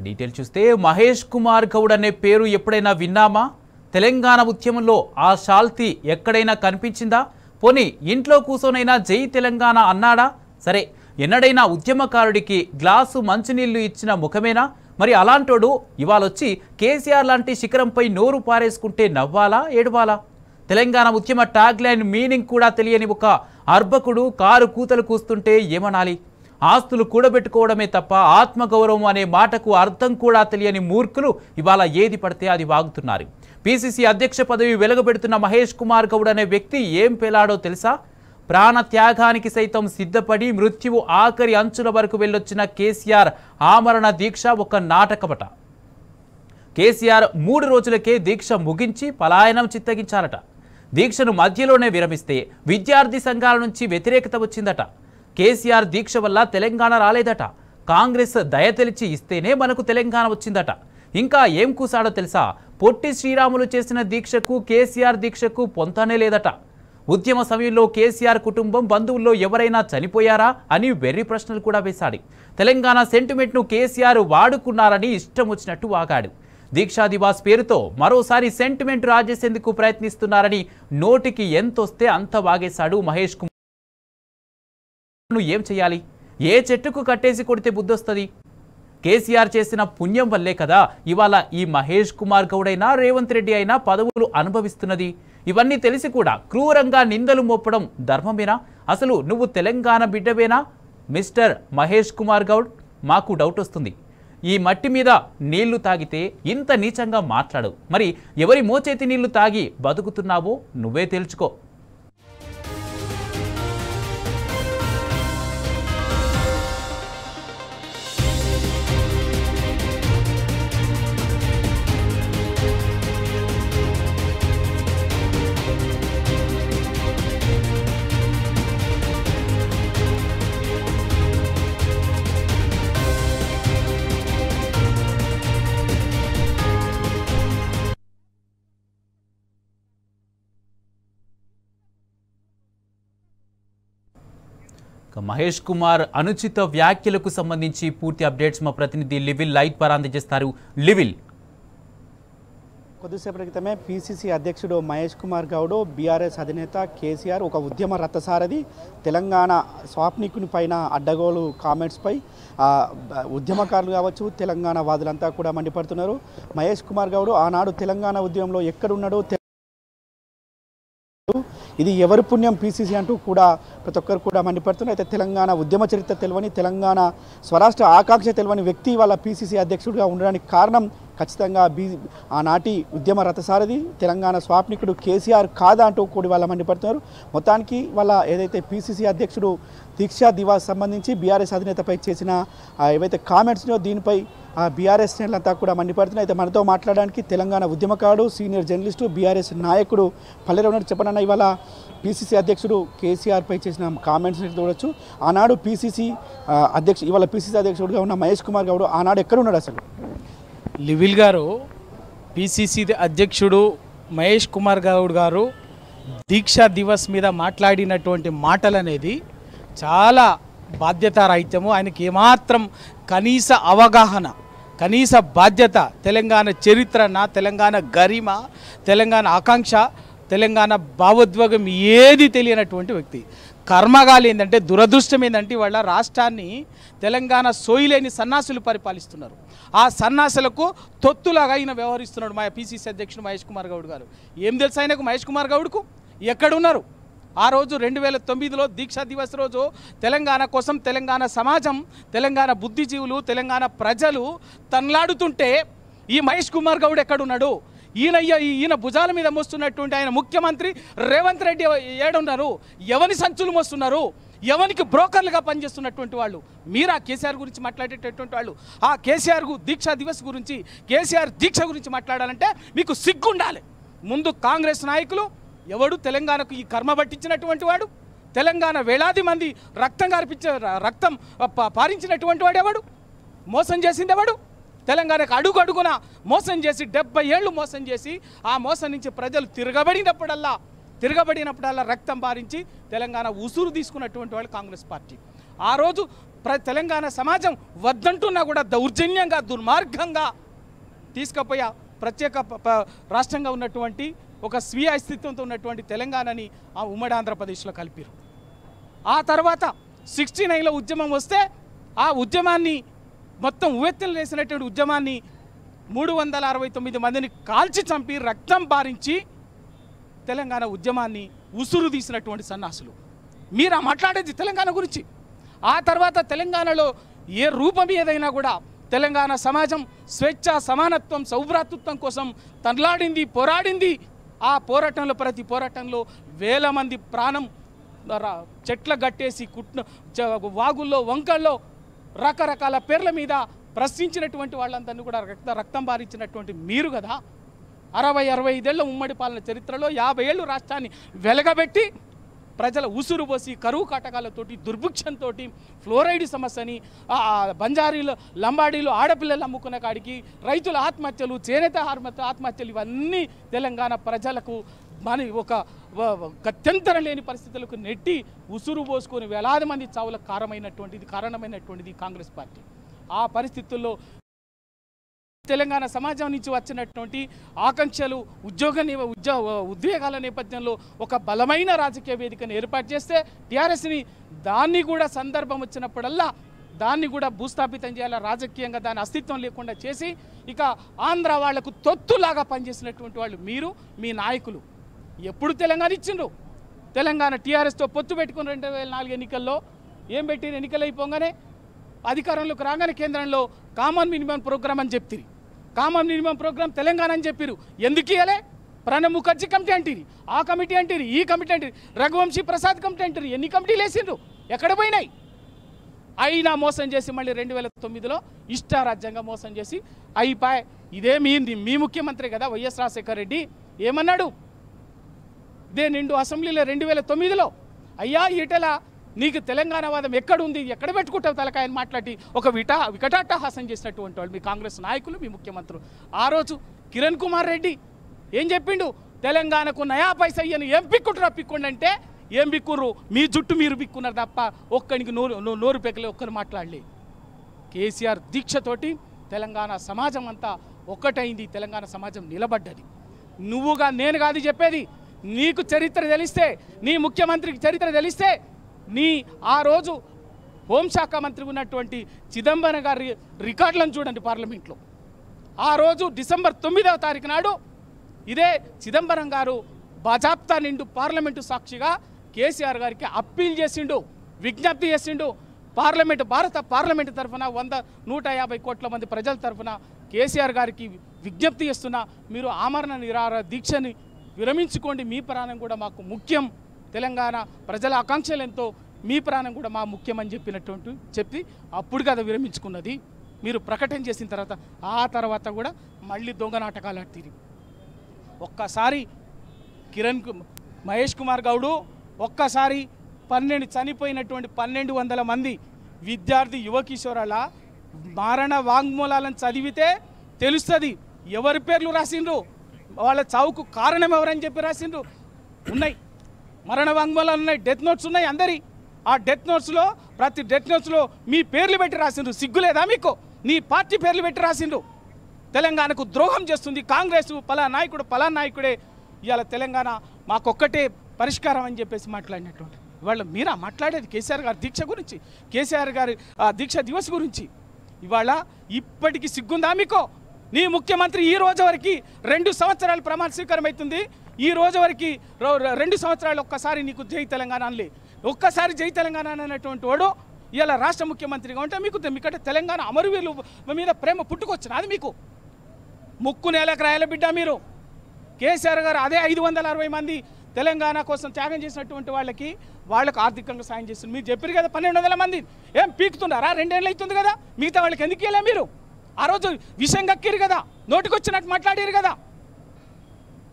Detail చూస్తే మహేష్ కుమార్ గౌడ్ అనే పేరు ఎప్పుడైనా విన్నామా? తెలంగాణ ఉద్యమంలో ఆ శాల్తీ ఎక్కడైనా కనిపించిందా? పోనీ ఇంట్లో కూసోనైనా జై తెలంగాణ అన్నాడా? సరే, ఎన్నడైనా ఉద్యమకారుడికి గ్లాసు మంచినీళ్లు ఇచ్చిన ముఖమేనా? మరి అలాంటోడు ఇవాళొచ్చి కేసీఆర్ లాంటి శిఖరంపై నోరు పారేసుకుంటే నవ్వాలా ఏడవాలా? తెలంగాణ ఉద్యమ ట్యాగ్ లైన్ మీనింగ్ కూడా తెలియని ఒక అర్భకుడు కారు కూతలు కూస్తుంటే ఏమనాలి? ఆస్తులు కూడబెట్టుకోవడమే తప్ప ఆత్మగౌరవం అనే మాటకు అర్థం కూడా తెలియని మూర్ఖులు ఇవాళ ఏది పడితే అది వాగుతున్నారు. పిసిసి అధ్యక్ష పదవి వెలగబెడుతున్న మహేష్ కుమార్ గౌడ్ అనే వ్యక్తి ఏం పేలాడో తెలుసా? ప్రాణ త్యాగానికి సైతం సిద్ధపడి మృత్యువు ఆఖరి అంచుల వరకు వెళ్ళొచ్చిన కేసీఆర్ ఆమరణ దీక్ష ఒక నాటకమట. కేసీఆర్ 3 రోజులకే దీక్ష ముగించి పలాయనం చిత్తగించారట. దీక్షను మధ్యలోనే విరమిస్తే విద్యార్థి సంఘాల నుంచి వ్యతిరేకత వచ్చిందట. కేసీఆర్ దీక్ష వల్ల తెలంగాణ రాలేదట. కాంగ్రెస్ దయతెలిచి ఇస్తేనే మనకు తెలంగాణ వచ్చిందట. ఇంకా ఏం కూసాడో తెలుసా? పొట్టి శ్రీరాములు చేసిన దీక్షకు కేసీఆర్ దీక్షకు పొంతనే లేదట. ఉద్యమ సమయంలో కేసీఆర్ కుటుంబం బంధువుల్లో ఎవరైనా చనిపోయారా అని వెర్రి ప్రశ్నలు కూడా వేశాడు. తెలంగాణ సెంటిమెంట్ను కేసీఆర్ వాడుకున్నారని ఇష్టం వచ్చినట్టు వాగాడు. దీక్షా దివాస్ పేరుతో మరోసారి సెంటిమెంట్ రాజేసేందుకు ప్రయత్నిస్తున్నారని నోటికి ఎంతొస్తే అంత వాగేశాడు మహేష్ కుమార్. ఏం చేయాలి? ఏ చెట్టుకు కట్టేసి కొడితే బుద్ధొస్తుంది? కేసీఆర్ చేసిన పుణ్యం వల్లే కదా ఇవాళ ఈ మహేష్ కుమార్ గౌడ్ అయినా రేవంత్ రెడ్డి అయినా పదవులు అనుభవిస్తున్నది. ఇవన్నీ తెలిసి కూడా క్రూరంగా నిందలు మోపడం ధర్మమేనా? అసలు నువ్వు తెలంగాణ బిడ్డవేనా మిస్టర్ మహేష్ కుమార్ గౌడ్? మాకు డౌట్ వస్తుంది. ఈ మట్టి మీద నీళ్లు తాగితే ఇంత నీచంగా మాట్లాడు. మరి ఎవరి మోచేతి నీళ్లు తాగి బతుకుతున్నావో నువ్వే తెలుసుకో. మహేష్ కుమార్ అనుచిత వ్యాఖ్యలకు సంబంధించి పూర్తి అప్డేట్స్ మా ప్రతినిధి లివిల్ లైట్ ద్వారా అందజేస్తారు. లివిల్, కొద్దిసేపటి క్రితమే పిసిసి అధ్యక్షుడు మహేష్ కుమార్ గౌడ్, బీఆర్ఎస్ అధినేత కేసీఆర్ ఒక ఉద్యమ రథసారథి తెలంగాణ స్వాప్నికుని పైన అడ్డగోలు కామెంట్స్పై ఉద్యమకారులు కావచ్చు తెలంగాణ వాదులంతా కూడా మండిపడుతున్నారు. మహేష్ కుమార్ గౌడ్ ఆనాడు తెలంగాణ ఉద్యమంలో ఎక్కడున్నాడో, ఇది ఎవరి పుణ్యం పిసిసి అంటూ కూడా ప్రతి ఒక్కరు కూడా మండిపడుతున్నారు. అయితే తెలంగాణ ఉద్యమ చరిత్ర తెలియని, తెలంగాణ స్వరాష్ట్ర ఆకాంక్ష తెలియని వ్యక్తి వాళ్ళ పిసిసి అధ్యక్షుడిగా ఉండడానికి కారణం ఖచ్చితంగా ఆనాటి ఉద్యమ రథసారథి తెలంగాణ స్వాప్నికుడు కేసీఆర్ కాదా అంటూ కూడా వాళ్ళ మండిపడుతున్నారు. మొత్తానికి వాళ్ళ ఏదైతే పిసిసి అధ్యక్షుడు దీక్షా దివాస్ సంబంధించి బీఆర్ఎస్ అధినేతపై చేసిన ఏవైతే కామెంట్స్నో దీనిపై బీఆర్ఎస్ శ్రేణులంతా కూడా మండిపడుతున్నాయి. అయితే మనతో మాట్లాడడానికి తెలంగాణ ఉద్యమకారుడు, సీనియర్ జర్నలిస్టు, బీఆర్ఎస్ నాయకుడు పల్లెరవనాడు చెప్పనన్న ఇవాళ పిసిసి అధ్యక్షుడు కేసీఆర్పై చేసిన కామెంట్స్ని చూడవచ్చు. ఆనాడు పిసిసి ఇవాళ పిసిసి అధ్యక్షుడిగా ఉన్న మహేష్ కుమార్ గౌడ్ ఆనాడు ఎక్కడున్నాడు అసలు? లివిల్ గారు, పిసిసి అధ్యక్షుడు మహేష్ కుమార్ గౌడ్ గారు దీక్షా దివస్ మీద మాట్లాడినటువంటి మాటలు అనేది చాలా బాధ్యతారాహిత్యము. ఆయనకి ఏమాత్రం కనీస అవగాహన, కనీస బాధ్యత, తెలంగాణ చరిత్రన, తెలంగాణ గరిమ, తెలంగాణ ఆకాంక్ష, తెలంగాణ భావోద్వేగం ఏది తెలియనటువంటి వ్యక్తి. కర్మగాలి ఏంటంటే, దురదృష్టం ఏంటంటే వాళ్ళ రాష్ట్రాన్ని తెలంగాణ సోయిలేని సన్నాసులు పరిపాలిస్తున్నారు. ఆ సన్నాసులకు తొత్తులాగా ఆయన వ్యవహరిస్తున్నాడు మా పిసిసి అధ్యక్షుడు మహేష్ కుమార్ గౌడ్ గారు. ఏం తెలుసు ఆయనకు? మహేష్ కుమార్ గౌడ్కు ఎక్కడున్నారు? ఆ రోజు 2009లో దీక్షా దివస్ రోజు తెలంగాణ కోసం తెలంగాణ సమాజం, తెలంగాణ బుద్ధిజీవులు, తెలంగాణ ప్రజలు తన్లాడుతుంటే ఈ మహేష్ కుమార్ గౌడ్ ఎక్కడున్నాడు? ఈయన భుజాల మీద మోస్తున్నటువంటి ఆయన ముఖ్యమంత్రి రేవంత్ రెడ్డి ఏడున్నారు? ఎవరి సంచులు మోస్తున్నారు? ఎవరికి బ్రోకర్లుగా పనిచేస్తున్నటువంటి వాళ్ళు? మీరు ఆ కేసీఆర్ గురించి మాట్లాడేటటువంటి వాళ్ళు, ఆ కేసీఆర్ దీక్షా దివస్ గురించి, కేసీఆర్ దీక్ష గురించి మాట్లాడాలంటే మీకు సిగ్గుండాలి. ముందు కాంగ్రెస్ నాయకులు, ఎవడు తెలంగాణకు ఈ కర్మ పట్టించినటువంటి వాడు? తెలంగాణ వేలాది మంది రక్తం పారించినటువంటి వాడు ఎవడు? మోసం చేసింది ఎవడు? తెలంగాణకు అడుగున మోసం చేసి 70 ఏళ్ళు మోసం చేసి ఆ మోసం నుంచి ప్రజలు తిరగబడినప్పుడల్లా రక్తం పారించి తెలంగాణ ఉసురు తీసుకున్నటువంటి వాళ్ళు కాంగ్రెస్ పార్టీ. ఆ రోజు తెలంగాణ సమాజం వద్దంటున్నా కూడా దౌర్జన్యంగా దుర్మార్గంగా తీసుకుపోయా ప్రత్యేక రాష్ట్రంగా ఉన్నటువంటి ఒక స్వీయ అస్తిత్వంతో ఉన్నటువంటి తెలంగాణని ఆ ఉమ్మడి ఆంధ్రప్రదేశ్లో కలిపారు. ఆ తర్వాత 69లో ఉద్యమం వస్తే ఆ ఉద్యమాన్ని మొత్తం ఉవ్వెత్తులు వేసినటువంటి ఉద్యమాన్ని 369 మందిని కాల్చి చంపి రక్తం పారించి తెలంగాణ ఉద్యమాన్ని ఉసురు తీసినటువంటి సన్నాసులు. మీరు మాట్లాడేది తెలంగాణ గురించి. ఆ తర్వాత తెలంగాణలో ఏ రూపం ఏదైనా కూడా తెలంగాణ సమాజం స్వేచ్ఛ, సమానత్వం, సౌభ్రాతృత్వం కోసం తనలాడింది, పోరాడింది. ఆ పోరాటంలో ప్రతి పోరాటంలో వేల మంది ప్రాణం చెట్ల గట్టేసి వాగుల్లో, వంకల్లో రకరకాల పేర్ల మీద ప్రశ్నించినటువంటి వాళ్ళందరినీ కూడా రక్తం బారించినటువంటి మీరు కదా 60-65 ఏళ్ల ఉమ్మడి పాలన చరిత్రలో 50 ఏళ్ళు రాష్ట్రాన్ని వెలగబెట్టి ప్రజల ఉసురు పోసి కరువు కాటకాలతోటి, దుర్భిక్షంతో, ఫ్లోరైడ్ సమస్యని, బంజారీలు, లంబాడీలు, ఆడపిల్లలు అమ్ముకున్న కాడికి రైతుల ఆత్మహత్యలు, చేనేత ఆత్మహత్యలు, ఇవన్నీ తెలంగాణ ప్రజలకు ఒక గత్యంతరం లేని పరిస్థితులకు నెట్టి ఉసురు పోసుకొని వేలాది మంది చావులకు కారణమైనటువంటిది కాంగ్రెస్ పార్టీ. ఆ పరిస్థితుల్లో తెలంగాణ సమాజం నుంచి వచ్చినటువంటి ఆకాంక్షలు, ఉద్వేగాల నేపథ్యంలో ఒక బలమైన రాజకీయ వేదికను ఏర్పాటు చేస్తే టీఆర్ఎస్ని దాన్ని కూడా సందర్భం వచ్చినప్పుడల్లా దాన్ని కూడా భూస్థాపితం చేయాలి, రాజకీయంగా దాని అస్తిత్వం లేకుండా చేసి ఇక ఆంధ్ర వాళ్లకు తొత్తులాగా పనిచేసినటువంటి వాళ్ళు మీరు, మీ నాయకులు. ఎప్పుడు తెలంగాణ ఇచ్చిండ్రు? తెలంగాణ టీఆర్ఎస్తో పొత్తు పెట్టుకుని 2004 ఎన్నికల్లో ఏం పెట్టిన? ఎన్నికలు అయిపోగానే అధికారంలోకి రాగానే కేంద్రంలో కామన్ మినిమం ప్రోగ్రామ్ అని చెప్తిరి. కామన్ మినిమం ప్రోగ్రామ్ తెలంగాణ అని చెప్పారు. ఎందుకు ఇవ్వలే? ప్రణబ్ ముఖర్జీ కమిటీ అంటారు, ఆ కమిటీ అంటారు, ఈ కమిటీ అంటారు, రఘువంశీ ప్రసాద్ కమిటీ అంటారు. ఎన్ని కమిటీలు వేసిండ్రు? ఎక్కడ పోయినాయి? అయినా మోసం చేసి మళ్ళీ 2009లో ఇష్టారాజ్యంగా మోసం చేసి అయిపోయి. ఇదే మీ ముఖ్యమంత్రి కదా వైఎస్ రాజశేఖర రెడ్డి ఏమన్నాడు? ఇదే నిండు అసెంబ్లీలో 2009లో, అయ్యా ఈటెల నీకు తెలంగాణ వాదం ఎక్కడుంది, ఎక్కడ పెట్టుకుంటావు తలకాయని మాట్లాడి ఒక వికటాట్టహాసం చేసినటువంటి వాళ్ళు మీ కాంగ్రెస్ నాయకులు, మీ ముఖ్యమంత్రులు. ఆ రోజు కిరణ్ కుమార్ రెడ్డి ఏం చెప్పిండు? తెలంగాణకు నయా పైసా ఇయ్యను, ఏం పిక్కుంటారా పిక్కుండి అంటే ఏం బిక్కుర్రు? మీ జుట్టు మీరు బిక్కున్నారు తప్ప ఒక్కడికి నోరు పెక్కలే, ఒక్కరు మాట్లాడలే. కేసీఆర్ దీక్షతోటి తెలంగాణ సమాజం అంతా ఒక్కటైంది, తెలంగాణ సమాజం నిలబడ్డది. నువ్వుగా నేను కాదు చెప్పేది, నీకు చరిత్ర తెలిస్తే, నీ ముఖ్యమంత్రికి చరిత్ర తెలిస్తే, నీ ఆ రోజు హోంశాఖ మంత్రి ఉన్నటువంటి చిదంబరం గారి రికార్డులను చూడండి పార్లమెంట్లో. ఆ రోజు డిసెంబర్ 9వ తారీఖు నాడు ఇదే చిదంబరం గారు బాజాప్తా నిండు పార్లమెంటు సాక్షిగా కేసీఆర్ గారికి అప్పీల్ చేసిండు, విజ్ఞప్తి చేసిండు. భారత పార్లమెంటు తరఫున 150 కోట్ల మంది ప్రజల తరఫున కేసీఆర్ గారికి విజ్ఞప్తి చేస్తున్నా, మీరు ఆమరణ నిరాహార దీక్షని విరమించుకోండి, మీ ప్రాణం కూడా మాకు ముఖ్యం, తెలంగాణ ప్రజల ఆకాంక్షలు ఎంతో, మీ ప్రాణం కూడా మా ముఖ్యమని చెప్పి అప్పుడు కదా విరమించుకున్నది. మీరు ప్రకటన చేసిన తర్వాత ఆ తర్వాత కూడా మళ్ళీ దొంగ నాటకాలు ఆడుతీరి. ఒక్కసారి మహేష్ కుమార్ గౌడు ఒక్కసారి చనిపోయినటువంటి 1200 మంది విద్యార్థి యువ కిషోరాల మరణ వాంగ్మూలాలను చదివితే తెలుస్తుంది ఎవరి పేర్లు రాసిండ్రు, వాళ్ళ చావుకు కారణం ఎవరని చెప్పి రాసిండ్రు. ఉన్నాయి మరణ వాంగ్మూలాలు ఉన్నాయి, డెత్ నోట్స్ ఉన్నాయి అందరి. ఆ డెత్ నోట్స్లో ప్రతి డెత్ నోట్స్లో మీ పేర్లు పెట్టి రాసిండ్రు. సిగ్గులేదా మీకు? నీ పార్టీ పేర్లు పెట్టి రాసిండ్రు. తెలంగాణకు ద్రోహం చేస్తుంది కాంగ్రెస్, పలా నాయకుడే ఇవాళ తెలంగాణ మాకొక్కటే పరిష్కారం అని చెప్పేసి మాట్లాడినటువంటి ఇవాళ మీరా మాట్లాడేది కేసీఆర్ గారి దీక్ష గురించి, కేసీఆర్ గారి దీక్ష దివస్ గురించి. ఇవాళ ఇప్పటికీ సిగ్గుందా మీకు? నీ ముఖ్యమంత్రి ఈ రోజు వరకు 2 సంవత్సరాలు ప్రమాణ స్వీకారం అవుతుంది. ఈ రోజు వరకు 2 సంవత్సరాలు ఒక్కసారి నీకు జై తెలంగాణ అనలే. ఒక్కసారి జై తెలంగాణ అనేటువంటి వాడు ఇలా రాష్ట్ర ముఖ్యమంత్రిగా ఉంటే మీకంటే తెలంగాణ అమరవీరుల మీద ప్రేమ పుట్టుకొచ్చిన అది మీకు ముక్కు నేలకు రాయాల బిడ్డ మీరు. కేసీఆర్ గారు అదే 560 మంది తెలంగాణ కోసం త్యాగం చేసినటువంటి వాళ్ళకు ఆర్థికంగా సాయం చేస్తుంది. మీరు చెప్పారు కదా 1200 మంది ఏం పీకుతున్నారా? 2 ఏళ్ళు అవుతుంది కదా, మిగతా వాళ్ళకి ఎందుకు వెళ్ళా మీరు? ఆ రోజు విషయం కక్కిరు కదా, నోటికొచ్చినట్టు మాట్లాడారు కదా.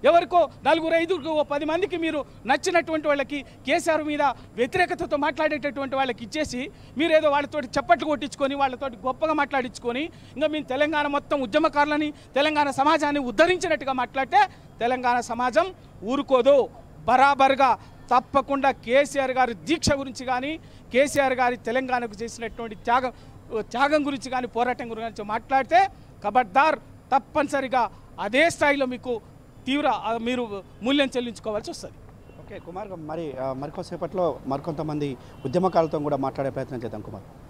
ఎవరికో 4-5 10 మందికి మీరు నచ్చినటువంటి వాళ్ళకి కేసీఆర్ మీద వ్యతిరేకతతో మాట్లాడేటటువంటి వాళ్ళకి ఇచ్చేసి మీరు ఏదో వాళ్ళతోటి చప్పట్లు కొట్టించుకొని వాళ్ళతోటి గొప్పగా మాట్లాడించుకొని ఇంకా మేము తెలంగాణ మొత్తం ఉద్యమకారులని తెలంగాణ సమాజాన్ని ఉద్ధరించినట్టుగా మాట్లాడితే తెలంగాణ సమాజం ఊరుకోదు. బరాబర్గా తప్పకుండా కేసీఆర్ గారి దీక్ష గురించి కానీ కేసీఆర్ గారి తెలంగాణకు చేసినటువంటి త్యాగం గురించి కానీ పోరాటం గురించి మాట్లాడితే ఖబర్దార్ తప్పనిసరిగా అదే స్థాయిలో మీకు మీరు మూల్యం చెల్లించుకోవాల్సి వస్తుంది. ఓకే కుమార్, మరి మరికొంతసేపట్లో మరికొంతమంది ఉద్యమకారులతో కూడా మాట్లాడే ప్రయత్నం చేద్దాం కుమార్.